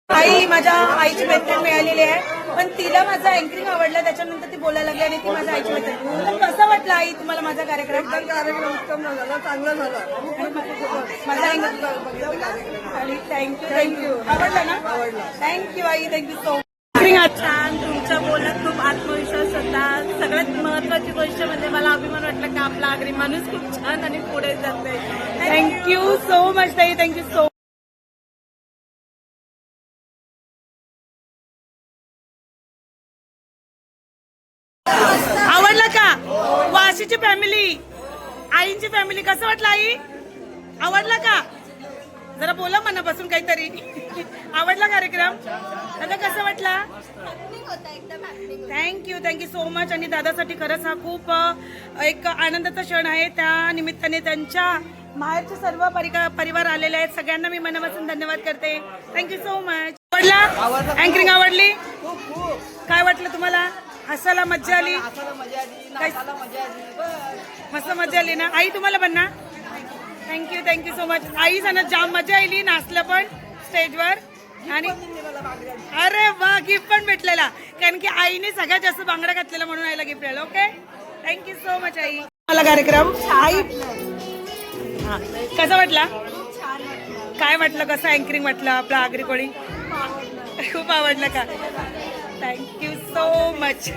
आई माझ्या आईची मैत्रीण मिळालेली आहे, पण तिला माझा अँकरिंग आवडला, त्याच्यानंतर ती बोलायला लागली आणि ती माझ्या आईची मैत्रीण. तर कसं वाटलं आई तुम्हाला माझा कार्यक्रम? कार्यक्रम उत्तम झाला, चांगला झाला. माझा आणि थँक्यू आवडला ना? थँक्यू आई, थँक्यू सो मच. छान, तुमच्या बोलण्यात खूप आत्मविश्वास होता. सगळ्यात महत्वाची गोष्ट म्हणजे मला अभिमान वाटला की आपला आगरी माणूस खूप छान आणि पुढे जातोय. थँक्यू सो मच ताई, थँक्यू सो. आवडला का? वाशीची फॅमिली, आईंची फॅमिली, कसं वाटलं आई? आवडला का? जरा बोला मनापासून काहीतरी. आवडला कार्यक्रम? दादा कसं वाटला? Thank you so much. आणि दादासाठी खरंच हा खूप एक आनंदाचा क्षण आहे. त्या निमित्ताने त्यांच्या माहेरचे सर्व परिवार आलेले आहेत. सगळ्यांना मी मनापासून धन्यवाद करते. Thank you so much. आवडला? अँकरिंग आवडली? काय वाटलं तुम्हाला? हसायला मजा आली? मस्त मजा आली ना? आई तुम्हाला पण ना? Thank you so much. आई सण जाम मजा आली, नाचलं पण स्टेजवर. आणि अरे वा, गिफ्ट पण भेटलेला, कारण की आईने सगळ्यात जास्त बांगडा घातलेला म्हणून आईला गिफ्ट मिळालं. Okay, thank you so much I. मला कार्यक्रम आई कसा वाटला? काय वाटलं? कसं अँकरिंग वाटलं आपला आगरी कोळी? खूप आवडलं का? Thank you so much.